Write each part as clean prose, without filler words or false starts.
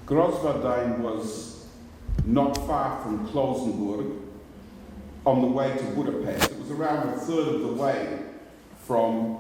Grosswardein was not far from Klausenburg on the way to Budapest. It was around a third of the way from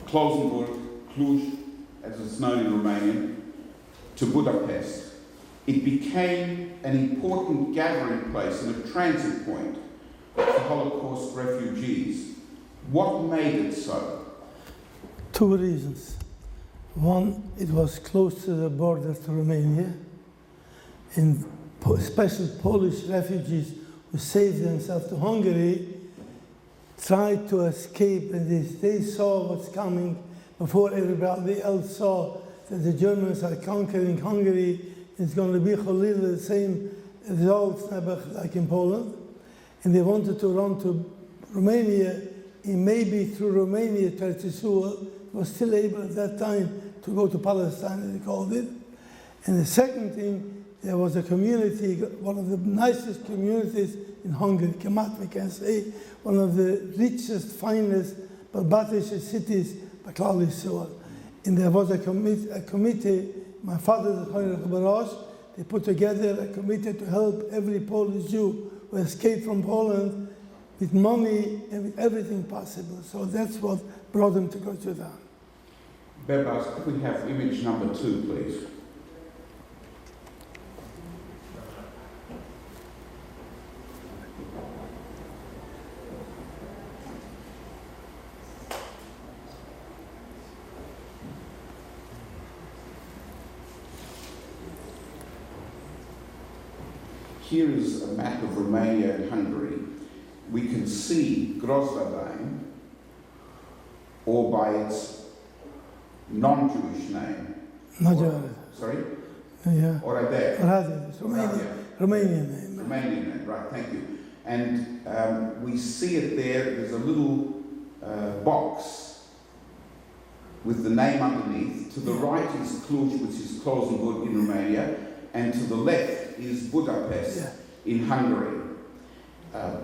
Klausenburg, Cluj, as it's known in Romanian, to Budapest. It became an important gathering place and a transit point for Holocaust refugees. What made it so? Two reasons. One, it was close to the border to Romania, and special Polish refugees who saved themselves to Hungary tried to escape, and they saw what's coming before everybody else saw that the Germans are conquering Hungary. It's going to be the same results like in Poland, and they wanted to run to Romania, and maybe through Romania, Tertisul was still able at that time to go to Palestine, as they called it. And the second thing, there was a community, one of the nicest communities in Hungary, Kemat, we can say, one of the richest, finest, Balbatische cities, Baklali Seoul. And there was a committee, my father, they put together a committee to help every Polish Jew who escaped from Poland with money and with everything possible. So that's what brought them to Grosswardein. Bebas, could we have image number 2, please? Here is a map of Romania and Hungary. We can see Grosswardein, or by its non-Jewish name. Sorry? Yeah. Oradea. It's Romanian name. Romanian name, right, thank you. And we see it there, there's a little box with the name underneath. To the right is Cluj, which is Klausenburg in Romania, and to the left is Budapest in Hungary.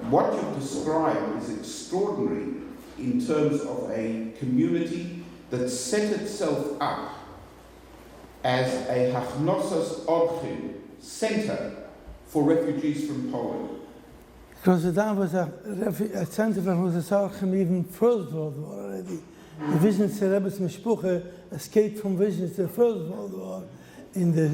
What you've described is extraordinary in terms of a community that set itself up as a Hachnosos Orchim center for refugees from Poland. Grosswardein was a center for Hachnosos Orchim even First World War already. The Visions Rebbe's Mishpuche escaped from Visions the First World War. In the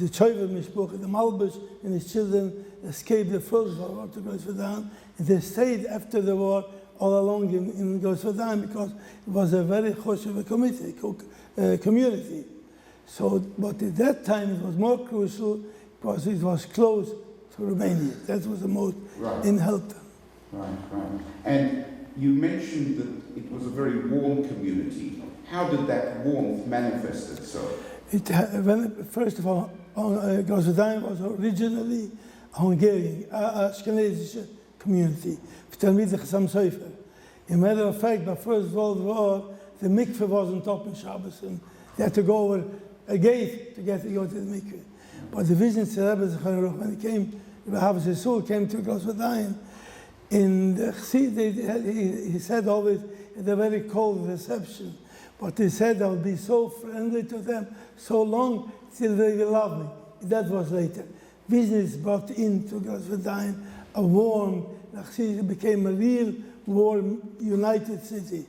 Choiver Mishpuche, the Malbush and his children escaped the First World War to Grosswardein, and they stayed after the war all along in Grosswardein because it was a very choshev community. So, but at that time it was more crucial because it was close to Romania. That was the most in help them. Right. And you mentioned that it was a very warm community. How did that warmth manifest itself? First of all, Grosswardein was originally a Hungarian, Ashkenazi community. In matter of fact, by First World War, the mikveh wasn't open Shabbos, and they had to go over a gate to go to the mikveh. But the Vision Rebbe, when he came, Rabbi Havis came to Grosswardein, and he said always, it's a very cold reception. But he said, I'll be so friendly to them so long till they will love me. That was later. Business brought into Grosswardein a warm, it became a real warm, united city.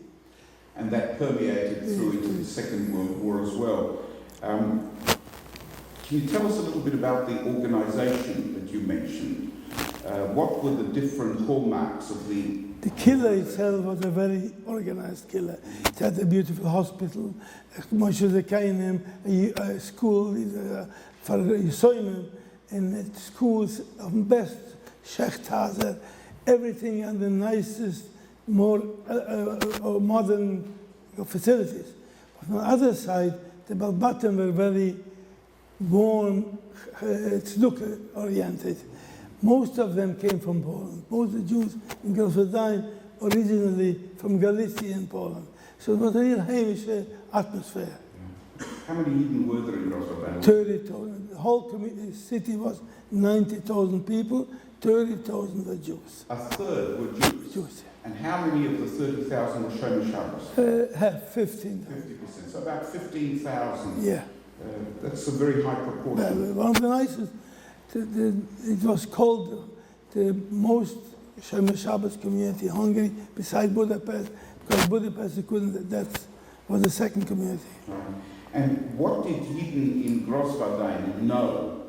And that permeated through into the Second World War as well. Can you tell us a little bit about the organization that you mentioned? What were the different hallmarks of the... The killer itself was a very organized killer. It had a beautiful hospital, a school for Yisoimim, and schools of best, Shechthazer, everything and the nicest, more modern facilities. But on the other side, the Balbatim were very warm, tzedukah-oriented. Most of them came from Poland. Most of the Jews in Grosswardein originally from Galicia and Poland. So it was a real Hamish atmosphere. How many Yidden were there in Grosswardein? 30,000. The whole city was 90,000 people, 30,000 were Jews. A third were Jews? Jews. And how many of the 30,000 were Shomer Shabbos? 15. 50%. So about 15,000 yeah. That's a very high proportion. One of the nicest, it was called the most Shomer Shabbos community in Hungary, beside Budapest, because Budapest couldn't, that was the second community. And what did Yidden in Grosswardein know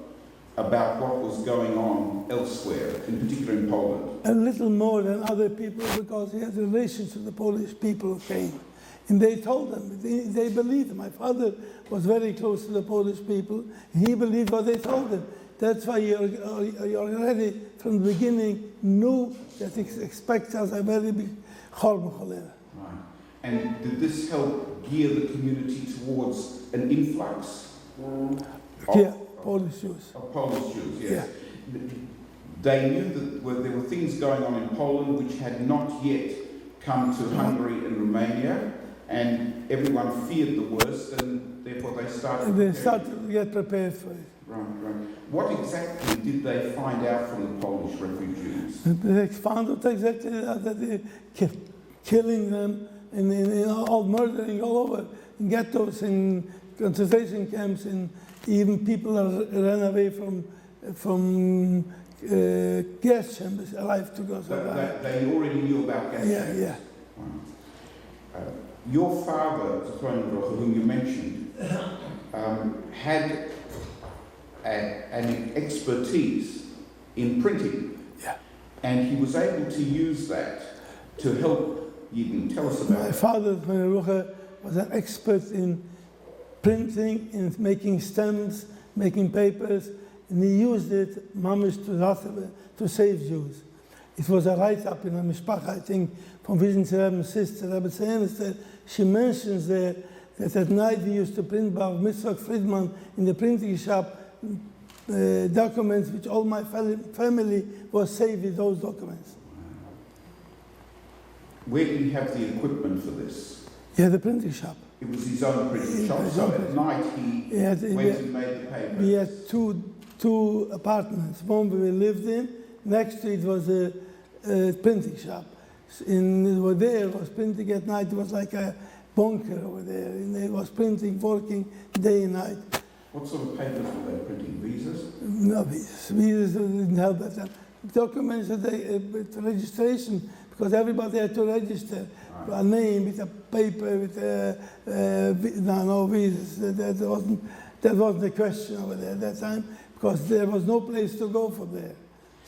about what was going on elsewhere, in particular in Poland? A little more than other people, because he had relations with the Polish people who came. And they told them, they believed him. My father was very close to the Polish people, and he believed what they told him. That's why he already, from the beginning, knew that he expects us a very big Chorban Cholera. Right. And did this help gear the community towards an influx? Yeah, Polish Jews. Of Polish Jews, yes. Yeah. They knew that there were things going on in Poland which had not yet come to Hungary and Romania, and everyone feared the worst, and therefore they started. They started to get prepared for it. Right, right. What exactly did they find out from the Polish refugees? They found out exactly that they kept killing them and all murdering all over, in ghettos, in concentration camps, and even people ran away from gas chambers alive to go survive. They already knew about gas chambers? Yeah. Wow. Your father, whom you mentioned, had an expertise in printing. Yeah. And he was able to use that to help Yidden. Tell us about My it. father, was an expert in printing, in making stamps, making papers, and he used it, mamish, to save Jews. It was a write-up in a mishpacha, I think, from Vision Rebbe's sister, Rebbe Tzenister. She mentions there that at night we used to print by Mitzvah Friedman in the printing shop documents which all my family was saved with those documents. Where did he have the equipment for this? Yeah, the printing shop. It was his own printing shop, His so own at printing. night he went and made the paper. We had two apartments. One we lived in, next to it was a printing shop. Over there was printing at night. It was like a bunker over there. And it was printing, working day and night. What sort of papers were they printing? Visas? No, visas didn't help at that. Documents that with registration, because everybody had to register a name with a paper, with no visas. That wasn't the question over there at that time, because there was no place to go from there,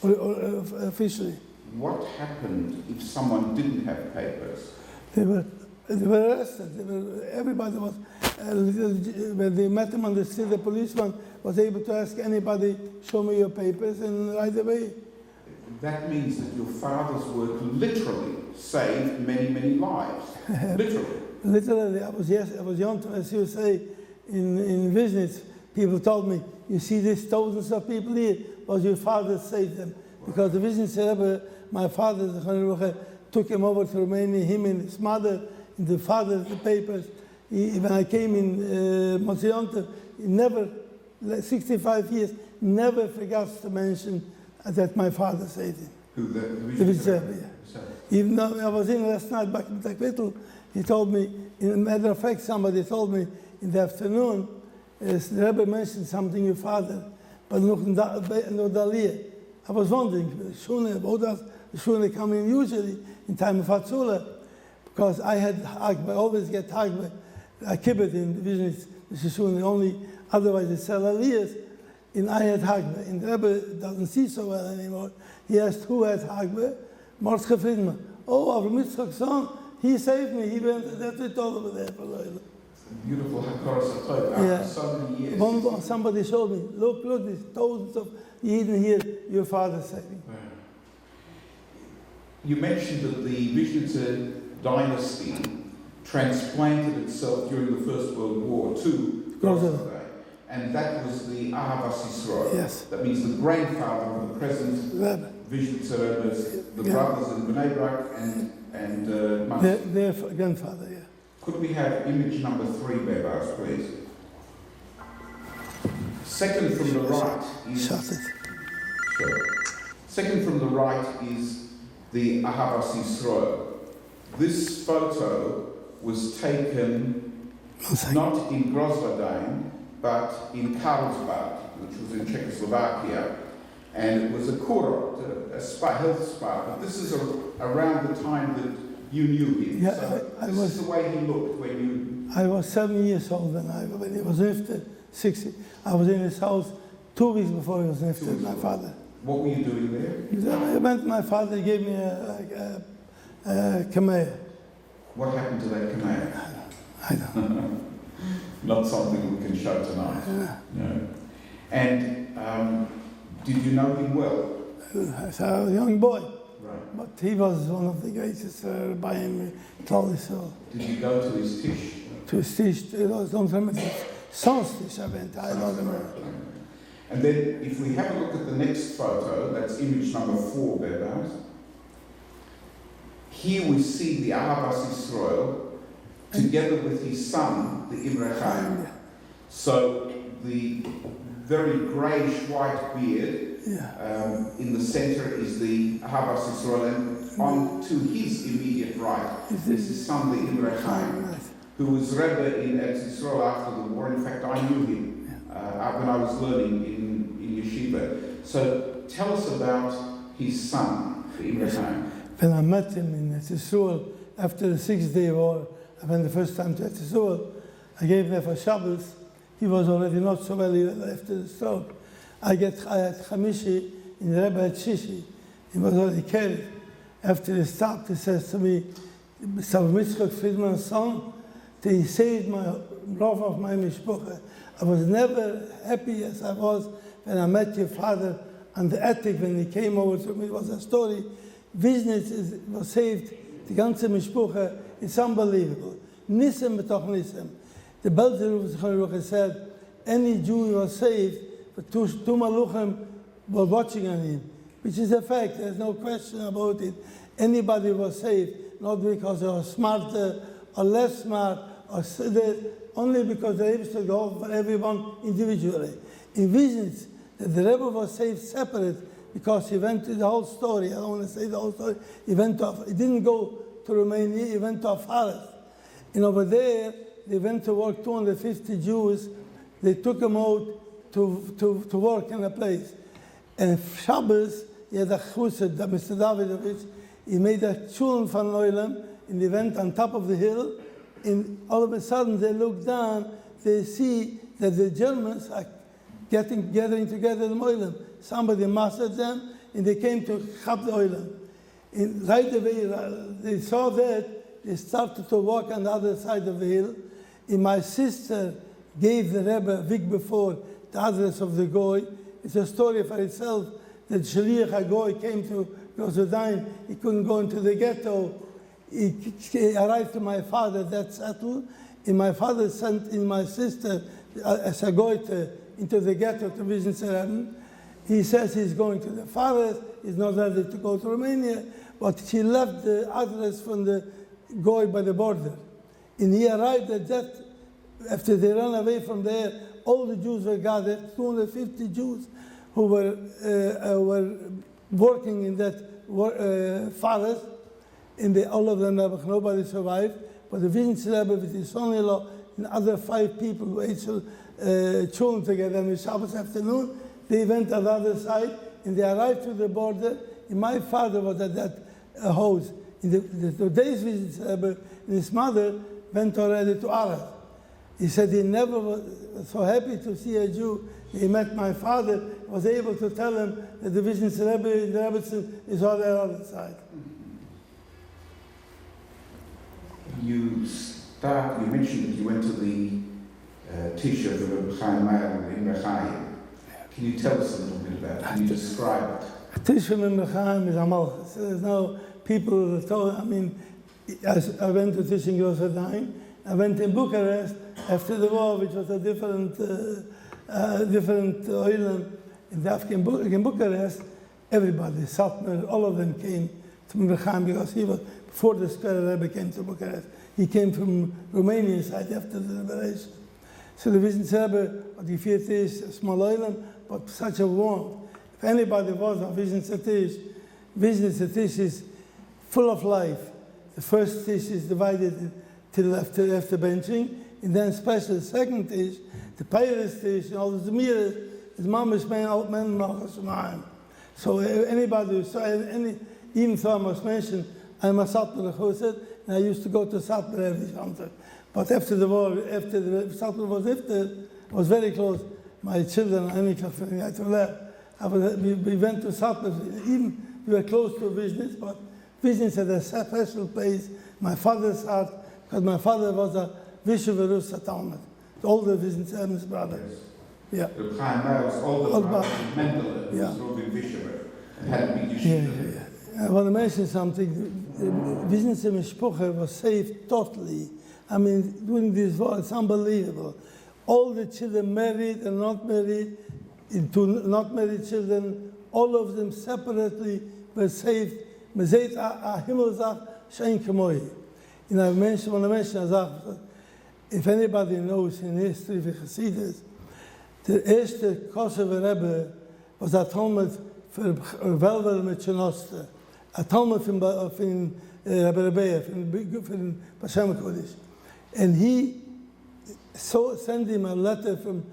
or officially. What happened if someone didn't have papers? They were arrested. Everybody was, when they met them on the street, the policeman was able to ask anybody, show me your papers, and right away. That means that your father's work literally saved many, many lives. Literally. Literally, I was young, as you say, in Viznitz, people told me, you see these thousands of people here, was your father saved them. Because the Viznitz Rebbe, my father, took him over to Romania, him and his mother, and the father, the papers. When I came in Monsignor, he never, 65 years, never forgot to mention that my father saved him. Who, the Viznitz Rebbe, yeah. Even though I was in last night back in Takvitel, he told me, in a matter of fact, somebody told me in the afternoon, the Rebbe mentioned something, your father, but no Dalia. I was wondering, the Shune come in usually in time of Hatzula, because I had Hagba, I always get Hagba, I keep it in the Vision, the Shune only, otherwise it's Aliyahs, and I had Hagba. And the Rebbe doesn't see so well anymore. He asked who had Hagba? Mordechai Friedman. Oh, Avram Yitzchak's son, he saved me, he went, that's it all over there for Loila. Beautiful Hakaras HaTov after so many years. Somebody showed me, look, there's thousands of Yidden here, your father saving. You mentioned that the Vizhnitzer dynasty transplanted itself during the First World War to Grozny, and that was the Ahavas Yisrael. Yes. That means the grandfather of the present Vizhnitzer Rebbe's, the brothers in Bnei Brak and their grandfather, yeah. Could we have image number 3, Bebas, please? Second from the right is... Shut it. Sure. Second from the right is the Ahavas Yisrael. This photo was taken not in Grosswardein, but in Carlsbad, which was in Czechoslovakia, and it was a kurort, a spa, health spa. But this is around the time that you knew him. Yeah, So I this was- is the way he looked when you. I was 7 years old when he was lifted, 60. I was in his house 2 weeks before he was lifted, my father. What were you doing there? I went, my father gave me a kamea. What happened to that command? I don't know. Not something we can show tonight. No. And did you know him well? As a young boy, Right. but he was one of the greatest buying me clothes. So Did you go to his tish? to stitch, it was don't remember. Sans stitch I went, I don't remember. And then if we have a look at the next photo, that's image number 4, Bernard. Here we see the Ahavas Yisrael together with his son, the Imre Chaim. So the very greyish-white beard Yeah. in the centre is the Ahavas Yisrael, and on to his immediate right is his son, the Imre Chaim, Right. who was Rebbe in Eretz Yisrael after the war. In fact, I knew him when I was learning in yeshiva. So tell us about his son, the Imre Chaim. When I met him in Yisrael after the 6-day war, I went the first time to Yisrael. I gave him for Shabbos. He was already not so well after the stroke. I had Chamishi in the Rebbe at Shishi. He was already carried. After he stopped, he says to me, Sav Mitzchok Friedman's son, he saved my love of my mishpucha. I was never happy as I was when I met your father on the attic when he came over to me. It was a story. Business was saved. The ganze mishpucha. It's unbelievable. Nisem betoch nisem. The Belzer said, any Jew was saved, but two Maluchim were watching on him, which is a fact. There's no question about it. Anybody was saved, not because they were smarter or less smart, or only because they used to go for everyone individually. In Visions, the Rebbe was saved separate because he went to the whole story. I don't want to say the whole story. He didn't go to Romania, he went to a forest. And over there, they went to work 250 Jews. They took them out to work in a place. And Shabbos, he had a chused, Mr. Davidovich, he made a chulun van Neulam, and they went on top of the hill, and all of a sudden they look down, they see that the Germans are gathering together the Neulam. Somebody mastered them, and they came to Chab the Neulam. And right away, they saw that, they started to walk on the other side of the hill. And my sister gave the Rebbe a week before the address of the Goy. It's a story for itself that Shaliach HaGoy came to Rosedine. He couldn't go into the ghetto. He arrived to my father, that settled. And my father sent in my sister as a goiter into the ghetto to visit Seraden. He says he's going to the forest. He's not ready to go to Romania. But she left the address from the Goy by the border. And he arrived at that, after they ran away from there, all the Jews were gathered, 250 Jews who were working in that forest, and all of them, nobody survived. But the Visions Rebbe with his son-in-law and other 5 people who ate children together on Shabbos afternoon, they went on the other side, and they arrived to the border, and my father was at that house. In the days Visions Rebbe and his mother went already to Arad. He said he never was so happy to see a Jew. He met my father, was able to tell him that the Visions Rebbe in the Rebbetzin is on the other side. You mentioned that you went to the Tish of the Rebbe Chaim Meir in Rechaim. Can you tell us a little bit about it? Can you describe it? Tishim in Rechaim is a malchus. There's no people that told, I mean, I went to Tish in Rosedine. I went in Bucharest after the war, which was a different oilam. In Bucharest, everybody, Satmar, all of them came to Rechaim because he was, before the Square Rebbe came to Bucharest, he came from Romanian side after the liberation. So the Visions Rebbe, what he feared is a small island, but such a warmth. If anybody was on Visions Tish is full of life. The first Tish is divided till after benching, and then special second Tish the pirate station, all the mirrors, his mom is paying out men mine. So anybody who saw any, even though I must mention, I'm a Satmar Chosid, and I used to go to Satmar every summer. But after the war, after the Satmar was lifted, I was very close. My children, I had to left. We went to Satmar, even we were close to business, but business had a special place. My father's heart, because my father was a Vishuvarusa Talmud, the older business and his brother. Yeah. The Chaim Maal's older brother, Mendele, Yeah. was Robin Vishuver, and had a big Yeah, yeshiva. yeah. I want to mention something. Business in Mishpucha was saved totally. I mean, during this war, it's unbelievable. All the children married and not married, into not married children, all of them separately were saved. Man sieht a Himmelsach, Shein Kemoi. And I want to mention a Sache. If anybody knows in history of Chassidus, the erste Kosovo Rebbe was a Talmud für Welwer mit Chenoste. A Talmud von Rebbe Rebbeah, von Bashem Kodesh. And he sent him a letter from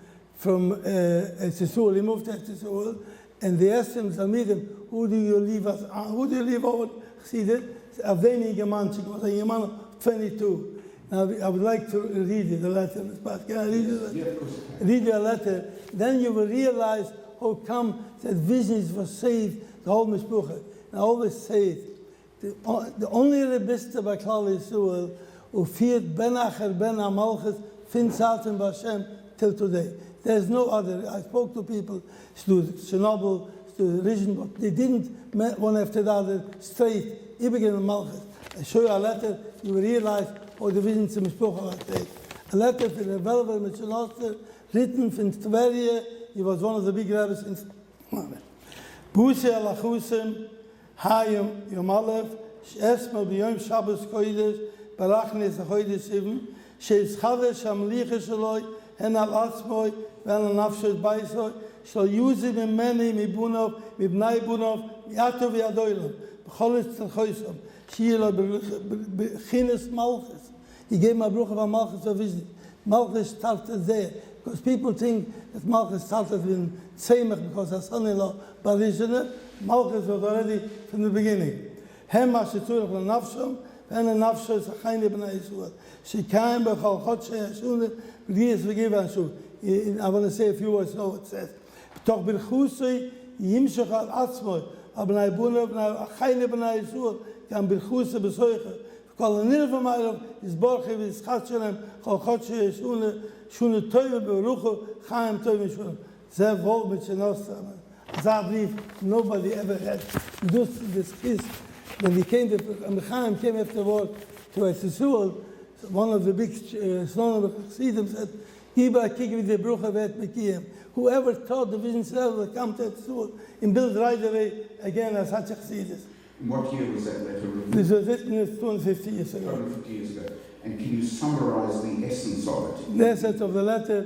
Etzisur. He moved to Etzisur, and they asked him to meet him, who do you leave over Chassidus? Avdeni Gemanchik was a Yeman of 22. Now, I would like to read you the letter. Can I read you the letter? Yeah, of course. Read your letter. Then you will realize how come that visions were saved, the whole Mishpucha. And I always say it. The only Rebista by Klal Yisrael who feared Ben Acher, Ben Amalchus, Fin Satan Bashem till today. There's no other. I spoke to people, to Chernobyl, to the region, but they didn't, one after the other, straight, Ibigin and Malchus. I show you a letter, you will realize how the visions in Mishpucha were saved. A letter from the Velver Mitzvah, written from Tveria. He was one of the big rabbis in Busi Alachusim, Hayim Yom Aleph, Esma B'Yom Shabbos Kodesh, Barachnes HaChodesh Even, Sheis Chadesh HaMlicha Shaloi, Hen Al Atzmoi, Ven Al Nafshos Baisoi, Shal Yuzim Mimeni Mibunov, Mibnai Bunov, Mi'atov Yadoilam, B'cholis Tzalchoisom, Shira B'chines Malchus. He gave my Bruch of Malchus a visit. Malchus started there. Because people think that Malchus started in Tzemach because her son-in-law, Barizhiner. Malchus was already from the beginning. Hem HaShetzurach LaNafshom, Ven HaNafshos HaChayin B'nai Yisrael. Shekayim B'chol Chodshei HaShunah, B'lias V'giv HaShuv. I want to say a few words, know what it says. B'toch B'chusei Yimshach Al Atzmoi, Ab'nai Bunov, HaChayin B'nai Yisrael, Gam B'chusei B'soicha. Kol Nirva Ma'ilov, is Borche V'Yitzchat Shalem, Chol Chodshei HaShunah, Shune Teuve Beruchu, Chaim Teuve Shune. Zev Vol mit Shenosta. That brief nobody ever had. This kiss, when he came to, Chaim came after the war to Etzisur, one of the big Slonim of Chassidim said, Giba Kiki the Brucha Vet Mekiyem. Whoever thought the vision would come to Etzisur and build right away again as such a Chassidus. In what year was that letter written? This was written 250 years ago. 250 years ago. And can you summarize the essence of it? The essence of the letter